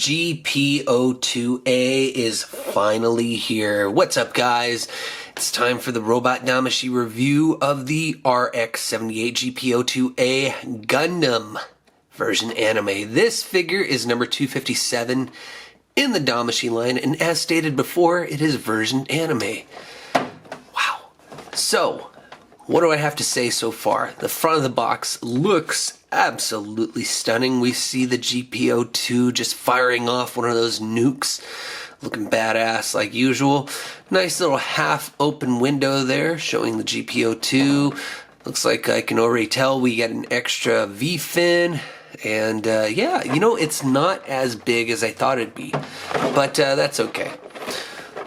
GP02A is finally here. What's up, guys? It's time for the Robot Damashii review of the RX-78GP02A Gundam version anime. This figure is number 257 in the Damashii line, and as stated before, it is version anime. Wow. So, what do I have to say so far? The front of the box looks absolutely stunning. We see the GP02 just firing off one of those nukes, looking badass like usual. Nice little half open window there showing the GP02. Looks like I can already tell we get an extra V-fin. And yeah, you know, it's not as big as I thought it'd be, but that's okay.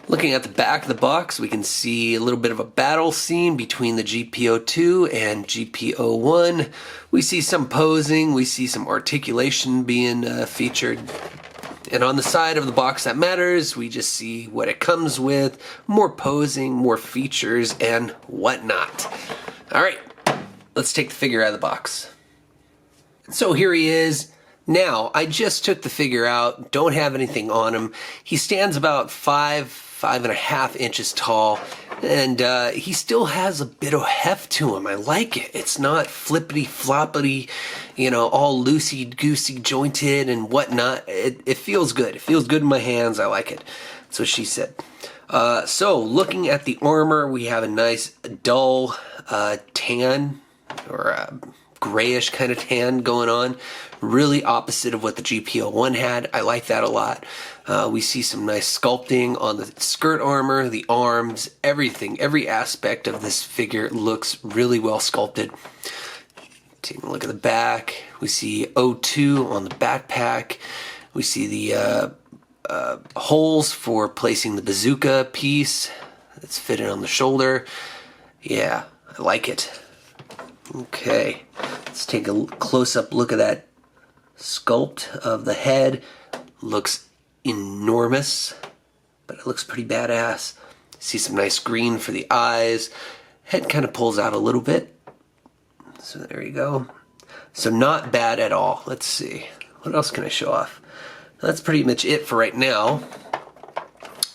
Looking at the back of the box, we can see a little bit of a battle scene between the GP02 and GP01. We see some posing, we see some articulation being featured. And on the side of the box that matters, we just see what it comes with, more posing, more features, and whatnot. Alright, let's take the figure out of the box. So here he is. Now, I just took the figure out, don't have anything on him. He stands about 5.5 inches tall, and he still has a bit of heft to him. I like it. It's not flippity floppity, you know, all loosey goosey jointed and whatnot. It feels good. It feels good in my hands. I like it. That's what she said. So looking at the armor, we have a nice dull tan, or grayish kind of tan going on. Really opposite of what the GP01 had. I like that a lot. We see some nice sculpting on the skirt armor, the arms, everything. Every aspect of this figure looks really well sculpted. Taking a look at the back, we see O2 on the backpack. We see the holes for placing the bazooka piece that's fitted on the shoulder. Yeah, I like it. Okay, let's take a close-up look at that sculpt of the head. Looks enormous, but it looks pretty badass. See some nice green for the eyes. Head kind of pulls out a little bit. So there you go. So not bad at all. Let's see. What else can I show off? That's pretty much it for right now.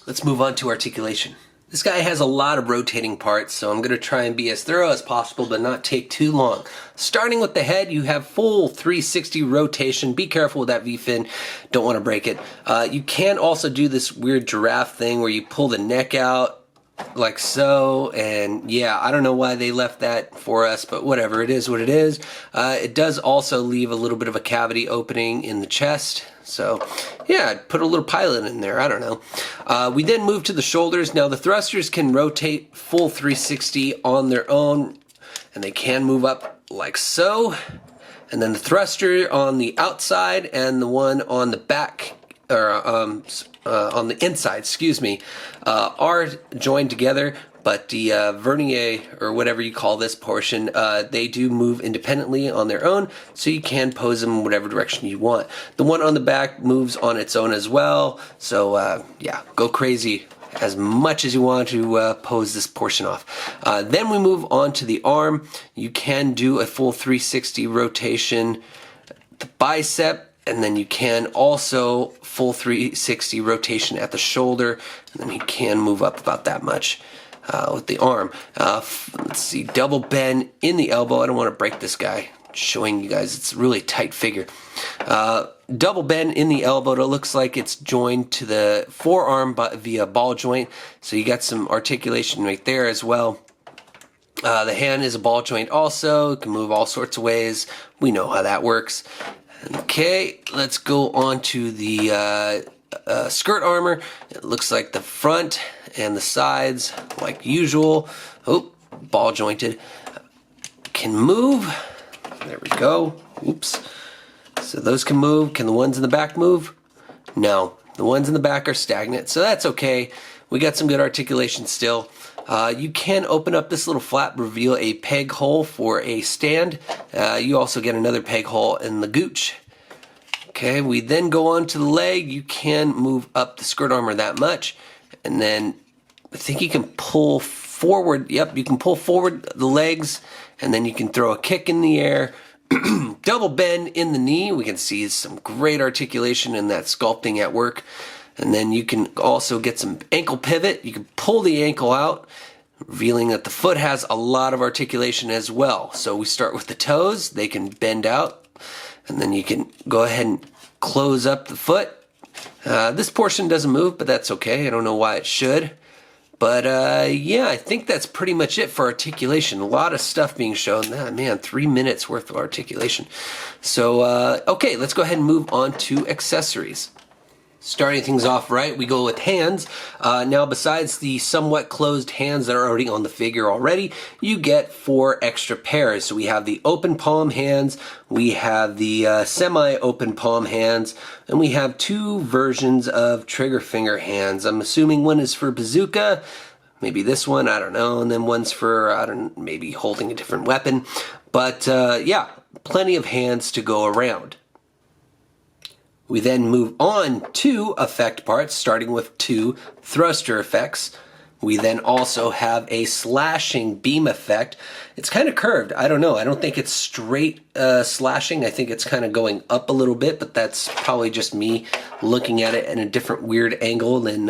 Let's move on to articulation. This guy has a lot of rotating parts, so I'm going to try and be as thorough as possible but not take too long. Starting with the head, you have full 360 rotation. Be careful with that V-fin. Don't want to break it. You can also do this weird giraffe thing where you pull the neck out like so, and yeah, I don't know why they left that for us, but whatever, it is what it is. It does also leave a little bit of a cavity opening in the chest, so yeah, put a little pilot in there, I don't know. We then move to the shoulders. Now the thrusters can rotate full 360 on their own, and they can move up like so, and then the thruster on the outside and the one on the back, or on the inside, excuse me, are joined together, but the vernier, or whatever you call this portion, they do move independently on their own, so you can pose them in whatever direction you want. The one on the back moves on its own as well, so yeah, go crazy as much as you want to pose this portion off. Then we move on to the arm. You can do a full 360 rotation, the bicep, and then you can also full 360 rotation at the shoulder, and then you can move up about that much with the arm. Let's see, double bend in the elbow. I don't want to break this guy, showing you guys it's a really tight figure. Double bend in the elbow. It looks like it's joined to the forearm via ball joint, so you got some articulation right there as well. The hand is a ball joint also. It can move all sorts of ways. We know how that works. Okay, let's go on to the skirt armor. It looks like the front and the sides, like usual. Oh, ball jointed. Can move. There we go. Oops. So those can move. Can the ones in the back move? No. The ones in the back are stagnant, so that's okay. We got some good articulation still. You can open up this little flap, reveal a peg hole for a stand. You also get another peg hole in the gooch. Okay, we then go on to the leg. You can move up the skirt armor that much, and then I think you can pull forward. Yep, you can pull forward the legs, and then you can throw a kick in the air, Double bend in the knee. We can see some great articulation in that sculpting at work. And then you can also get some ankle pivot. You can pull the ankle out, revealing that the foot has a lot of articulation as well. So we start with the toes. They can bend out. And then you can go ahead and close up the foot. This portion doesn't move, but that's okay. I don't know why it should. But yeah, I think that's pretty much it for articulation. A lot of stuff being shown. Man, 3 minutes worth of articulation. So, okay, let's go ahead and move on to accessories. Starting things off right, we go with hands. Now, besides the somewhat closed hands that are already on the figure already, you get 4 extra pairs. So we have the open palm hands, we have the semi-open palm hands, and we have 2 versions of trigger finger hands. I'm assuming one is for Bazooka, maybe this one, I don't know, and then one's for, I don't know, maybe holding a different weapon. But yeah, plenty of hands to go around. We then move on to effect parts, starting with 2 thruster effects. We then also have a slashing beam effect. It's kind of curved. I don't know. I don't think it's straight slashing. I think it's kind of going up a little bit, but that's probably just me looking at it in a different weird angle than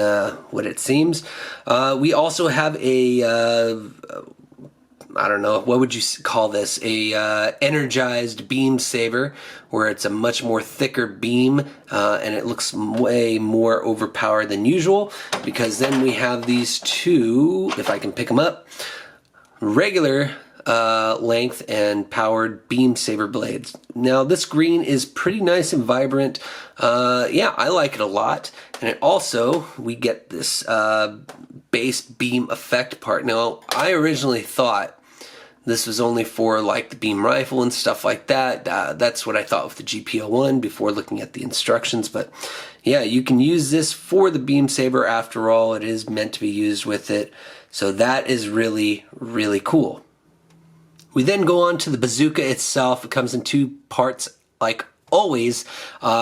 what it seems. We also have a I don't know, what would you call this? A energized beam saber, where it's a much more thicker beam and it looks way more overpowered than usual, because then we have these 2, if I can pick them up, regular length and powered beam saber blades. Now this green is pretty nice and vibrant. Yeah, I like it a lot. And it also, we get this base beam effect part. Now, I originally thought this was only for like the beam rifle and stuff like that. That's what I thought with the GP01 before looking at the instructions. But yeah, you can use this for the beam saber after all. It is meant to be used with it. So that is really, really cool. We then go on to the bazooka itself. It comes in 2 parts like always.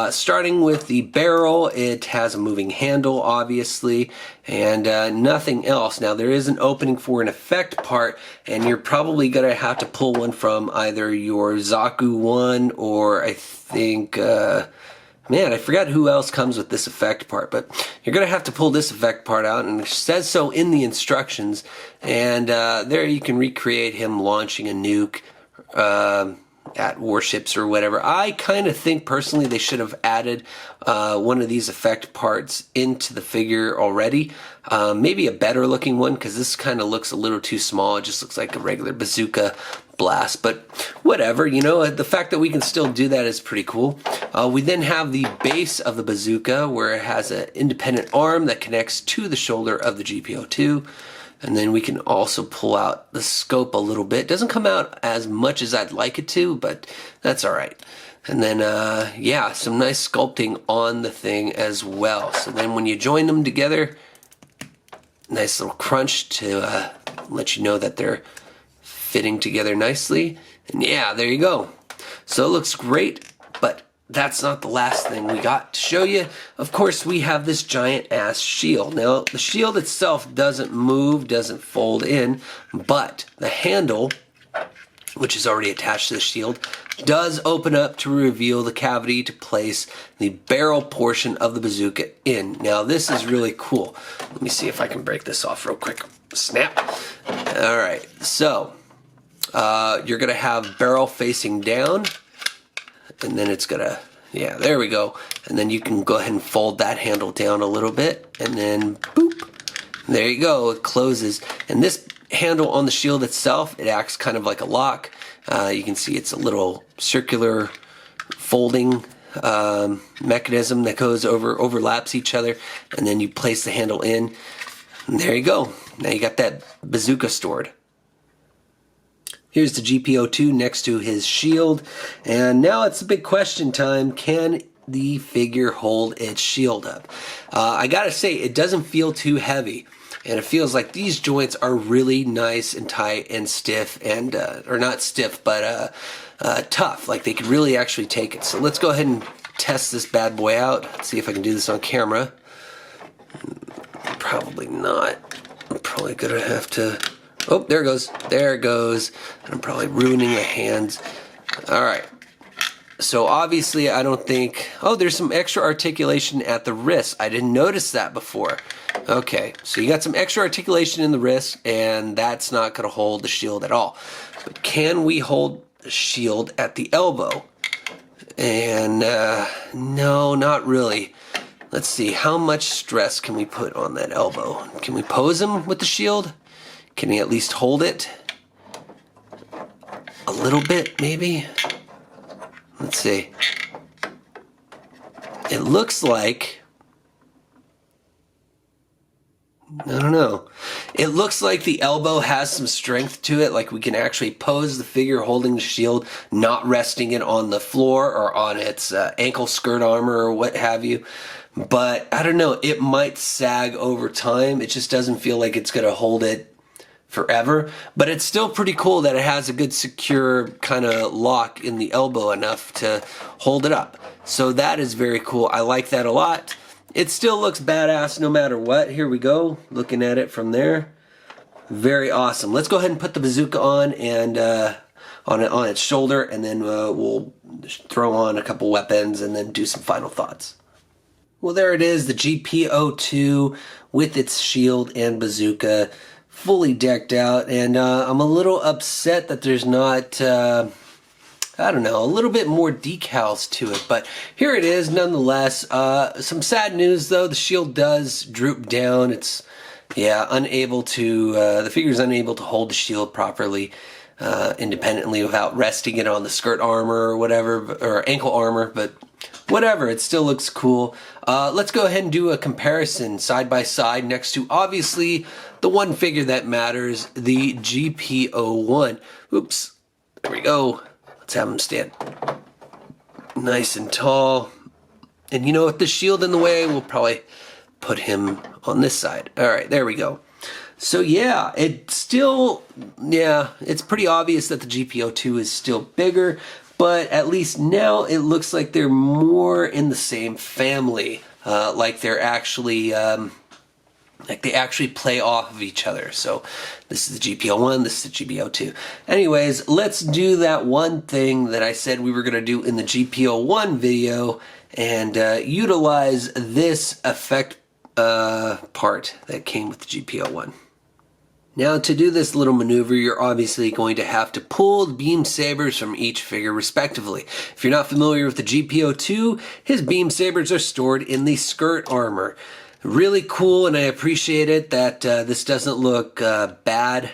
Starting with the barrel, it has a moving handle obviously, and nothing else. Now there is an opening for an effect part, and you're probably gonna have to pull one from either your Zaku one, or I think man, I forgot who else comes with this effect part, but you're gonna have to pull this effect part out, and it says so in the instructions. And there you can recreate him launching a nuke at warships or whatever. I kind of think personally they should have added one of these effect parts into the figure already. Maybe a better looking one, because this kind of looks a little too small. It just looks like a regular bazooka blast, but whatever, you know, the fact that we can still do that is pretty cool. We then have the base of the bazooka, where it has an independent arm that connects to the shoulder of the GP02. And then we can also pull out the scope a little bit. It doesn't come out as much as I'd like it to, but that's all right. And then, yeah, some nice sculpting on the thing as well. So then when you join them together, nice little crunch to let you know that they're fitting together nicely. And yeah, there you go. So it looks great, but that's not the last thing we got to show you. Of course, we have this giant ass shield. Now, the shield itself doesn't move, doesn't fold in, but the handle, which is already attached to the shield, does open up to reveal the cavity to place the barrel portion of the bazooka in. Now, this is really cool. Let me see if I can break this off real quick. Snap. All right, so you're gonna have barrel facing down, and then it's gonna, yeah, there we go. And then you can go ahead and fold that handle down a little bit, and then boop, there you go, it closes. And this handle on the shield itself, it acts kind of like a lock. You can see it's a little circular folding mechanism that goes overlaps each other, and then you place the handle in, and there you go. Now you got that bazooka stored. Here's the GP02 next to his shield, and now it's a big question time. Can the figure hold its shield up? I gotta say, it doesn't feel too heavy, and it feels like these joints are really nice and tight and stiff, and or not stiff, but tough. Like they could really actually take it. So let's go ahead and test this bad boy out. Let's see if I can do this on camera. Probably not. I'm probably gonna have to. Oh, there it goes. There it goes. And I'm probably ruining my hands. All right. So obviously I don't think, oh, there's some extra articulation at the wrist. I didn't notice that before. Okay, so you got some extra articulation in the wrist, and that's not going to hold the shield at all. But can we hold the shield at the elbow? And no, not really. Let's see, how much stress can we put on that elbow? Can we pose him with the shield? Can he at least hold it? A little bit, maybe? Let's see. It looks like, I don't know. It looks like the elbow has some strength to it, like we can actually pose the figure holding the shield, not resting it on the floor or on its ankle skirt armor or what have you. But I don't know, it might sag over time. It just doesn't feel like it's going to hold it forever, but it's still pretty cool that it has a good secure kind of lock in the elbow enough to hold it up. So that is very cool. I like that a lot. It still looks badass no matter what. Here we go, looking at it from there. Very awesome. Let's go ahead and put the bazooka on and on its shoulder, and then we'll throw on a couple weapons and then do some final thoughts. Well, there it is, the GP02 with its shield and bazooka, fully decked out, and I'm a little upset that there's not, I don't know, a little bit more decals to it, but here it is nonetheless. Some sad news though, the shield does droop down. It's, yeah, unable to, the figure's unable to hold the shield properly, independently without resting it on the skirt armor or whatever, or ankle armor, but whatever, it still looks cool. Let's go ahead and do a comparison side by side next to, obviously, the one figure that matters, the GP01. Oops, there we go. Let's have him stand nice and tall. And you know, with the shield in the way, we'll probably put him on this side. All right, there we go. So yeah, it's still, yeah, it's pretty obvious that the GP02 is still bigger, but at least now it looks like they're more in the same family, like they're actually, like they actually play off of each other. So this is the GP01, this is the GP02. Anyways, let's do that one thing that I said we were going to do in the GP01 video and utilize this effect part that came with the GP01. Now, to do this little maneuver, you're obviously going to have to pull the beam sabers from each figure respectively. If you're not familiar with the GP02, his beam sabers are stored in the skirt armor. Really cool, and I appreciate it that this doesn't look bad,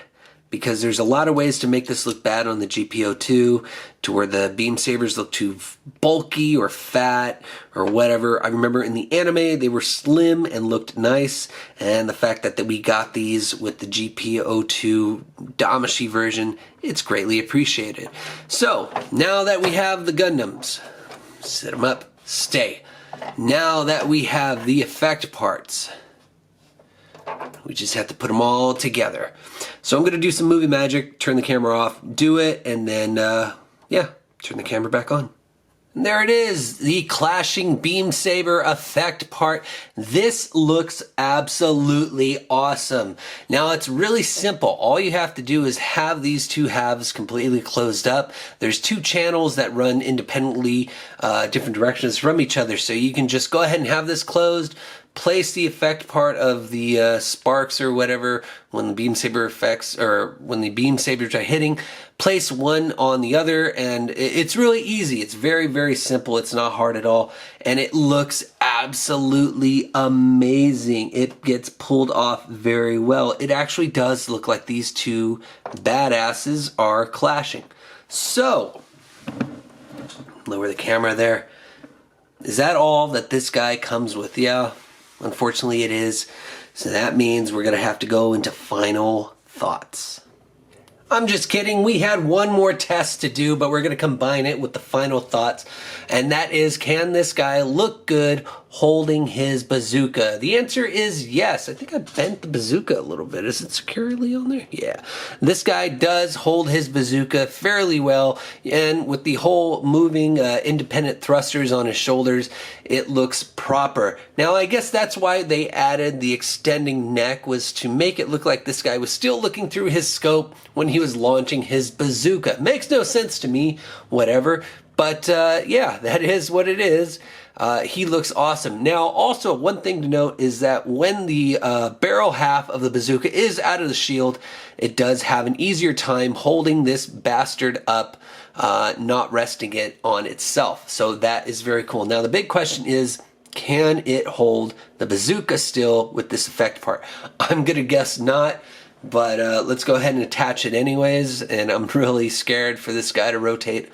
because there's a lot of ways to make this look bad on the GP02, to where the beam sabers look too bulky or fat or whatever. I remember in the anime they were slim and looked nice, and the fact that we got these with the GP02 Damashii version, it's greatly appreciated. So now that we have the Gundams, sit them up, stay. Now that we have the effect parts, we just have to put them all together. So I'm going to do some movie magic, turn the camera off, do it, and then, yeah, turn the camera back on. And there it is, the clashing beam saber effect part. This looks absolutely awesome. Now, it's really simple. All you have to do is have these two halves completely closed up. There's two channels that run independently, different directions from each other. So you can just go ahead and have this closed, place the effect part of the sparks or whatever when the beam saber effects, or when the beam sabers are hitting, place one on the other, and it's really easy. It's very, very simple. It's not hard at all, and it looks absolutely amazing. It gets pulled off very well. It actually does look like these two badasses are clashing. So, lower the camera there. Is that all that this guy comes with? Yeah. Unfortunately, it is. So that means we're going to have to go into final thoughts. I'm just kidding. We had one more test to do, but we're going to combine it with the final thoughts. And that is, can this guy look good holding his bazooka? The answer is yes. I think I bent the bazooka a little bit. Is it securely on there? Yeah. This guy does hold his bazooka fairly well. And with the whole moving independent thrusters on his shoulders, it looks proper. Now, I guess that's why they added the extending neck, was to make it look like this guy was still looking through his scope when he was launching his bazooka. Makes no sense to me, whatever. But yeah, that is what it is. He looks awesome. Now, also, one thing to note is that when the barrel half of the bazooka is out of the shield, it does have an easier time holding this bastard up, not resting it on itself. So that is very cool. Now, the big question is, can it hold the bazooka still with this effect part? I'm going to guess not, but let's go ahead and attach it anyways. And I'm really scared for this guy to rotate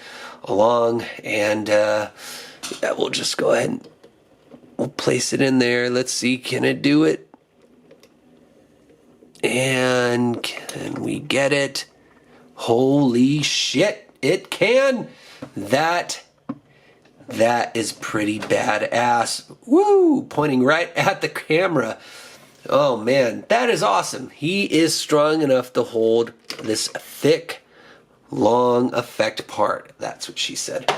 along. And yeah, we'll just go ahead and we'll place it in there. Let's see, can it do it? And can we get it? Holy shit, it can! That is pretty badass. Woo! Pointing right at the camera. Oh man, that is awesome. He is strong enough to hold this thick, long effect part. That's what she said.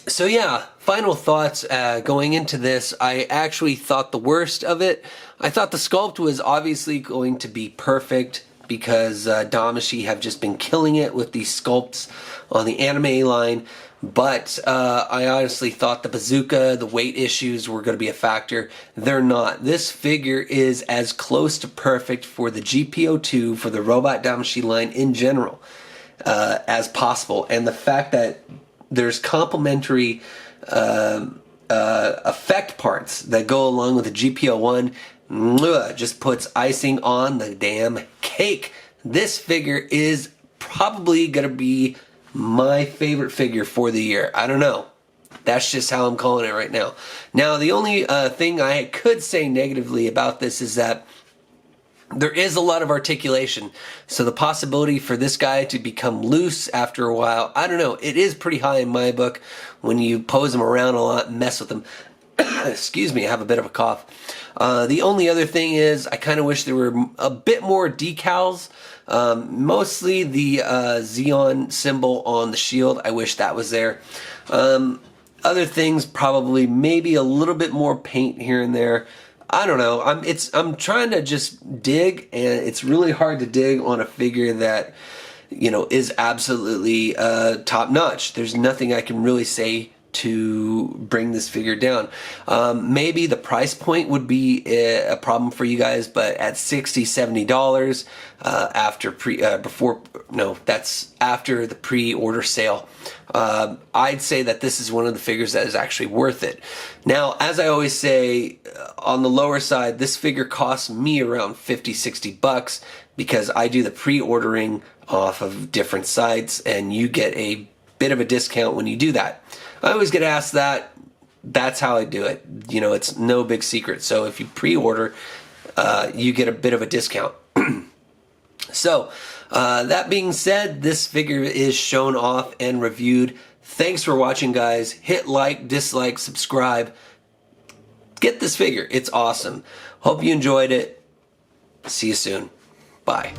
So yeah, final thoughts going into this. I actually thought the worst of it. I thought the sculpt was obviously going to be perfect because Damashii have just been killing it with these sculpts on the anime line. But I honestly thought the bazooka, the weight issues were going to be a factor. They're not. This figure is as close to perfect for the GP02, for the Robot Damashii line in general, as possible. And the fact that there's complementary effect parts that go along with the GP01 just puts icing on the damn cake. This figure is probably going to be my favorite figure for the year. I don't know. That's just how I'm calling it right now. Now, the only thing I could say negatively about this is that there is a lot of articulation. So the possibility for this guy to become loose after a while, I don't know. It is pretty high in my book when you pose him around a lot and mess with him. Excuse me, I have a bit of a cough. The only other thing is I kind of wish there were a bit more decals. Mostly the Xeon symbol on the shield. I wish that was there. Other things, probably maybe a little bit more paint here and there. I don't know. I'm trying to just dig, and it's really hard to dig on a figure that, you know, is absolutely top notch. There's nothing I can really say to bring this figure down. Maybe the price point would be a problem for you guys, but at $60–70 that's after the pre-order sale. I'd say that this is one of the figures that is actually worth it. Now, as I always say, on the lower side, this figure costs me around $50–60 because I do the pre-ordering off of different sites, and you get a bit of a discount when you do that. I always get asked that. That's how I do it. You know, it's no big secret. So if you pre-order, you get a bit of a discount. So that being said, this figure is shown off and reviewed. Thanks for watching, guys. Hit like, dislike, subscribe. Get this figure. It's awesome. Hope you enjoyed it. See you soon. Bye.